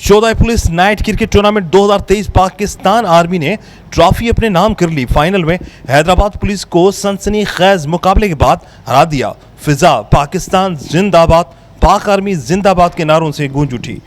शोधा police night cricket tournament 2023 Pakistan army ने trophy अपने नाम कर ली। फाइनल में हैदराबाद पुलिस को सनसनीखेज मुकाबले के बाद हरा दिया। फिजा पाकिस्तान जिंदाबाद, पाक आर्मी जिंदाबाद के नारों से गूंज उठी।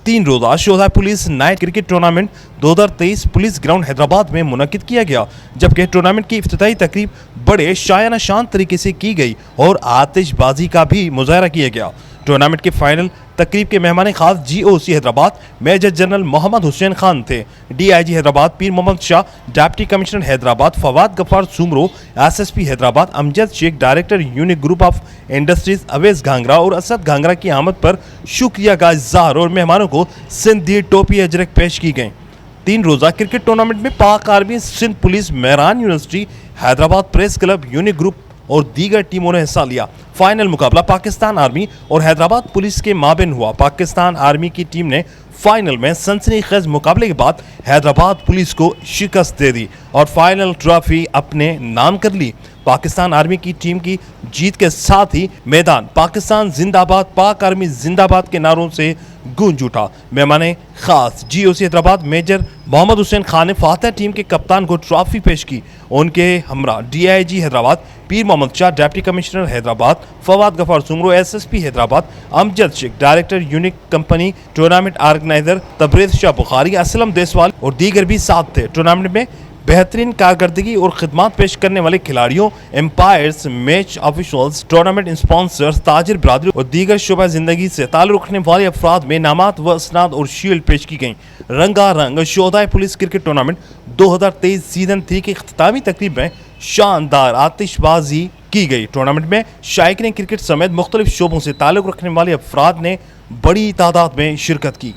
3 रोजा शोधा police night cricket tournament 2023 police ground Hyderabad में मुनक्किद किया गया, जबकि टूर्नामेंट की इफ्तिताई तकरीब बड़े शायाना शान तरीके से की गई और आतिशबाजी का भी मुजाहरा किया गया। टूर्नामेंट के फाइनल तकरीब के मेहमान खास GOC Hyderabad major general Mohammad Hussain Khan थे। DIG Hyderabad Pir Mohammad Shah, deputy commissioner Hyderabad Fawad Ghaffar Soomro, SSP Hyderabad Amjad Sheikh, director Unique Group of Industries Awais Ghangra और असद घांगरा की आमद पर शुक्रिया का इज़हार और मेहमानों को सिंधी टोपी अजरक पेश की गई। 3 रोजा क्रिकेट टूर्नामेंट में Pak army, Sindh police, Mehran university, Hyderabad press club, unique group और दीगर टीमों ने हिस्सा लिया। फाइनल मुकाबला पाकिस्तान आर्मी और हैदराबाद पुलिस के माबेन हुआ। पाकिस्तान आर्मी की टीम ने फाइनल में सनसनीखेज मुकाबले के बाद हैदराबाद पुलिस को शिकस्त दे दी और फाइनल ट्रॉफी अपने नाम कर ली। पाकिस्तान आर्मी की टीम की जीत के साथ ही मैदान पाकिस्तान जिंदाबाद, पाक आर्मी जिंदाबाद के नारों से गूंज उठा। मेहमान खास GOC हैदराबाद मेजर मोहम्मद हुसैन खान ने फातह टीम के कप्तान को ट्रॉफी पेश की। उनके हमरा DIG Hyderabad Pir Mohammad Shah, deputy commissioner Hyderabad Fawad Ghaffar Soomro, SSP Hyderabad Amjad Sheikh, director unique company, tournament organiser Tabrez Shah Bukhari, Aslam Deswal और दीगर भी साथ थे। टूर्नामेंट में बेहतरीन कारकर्दगी और खिदमत पेश करने वाले खिलाड़ियों, umpires, match officials, tournament sponsors, ताजिर बरादरी और दीगर शुबा जिंदगी से ताल्लुक़ रखने वाले अफराद में इनामात व असनाद और शील्ड पेश की गई। रंगारंग शोधा पुलिस क्रिकेट टूर्नामेंट 2023 सीजन 3 की इख्तितामी तकरीब में शानदार आतिशबाजी की गई। टूर्नामेंट में शायकीन क्रिकेट समेत मुख्तलिफ शोबों से ताल्लुक़ रखने वाले अफराद ने बड़ी तादाद में शिरकत की।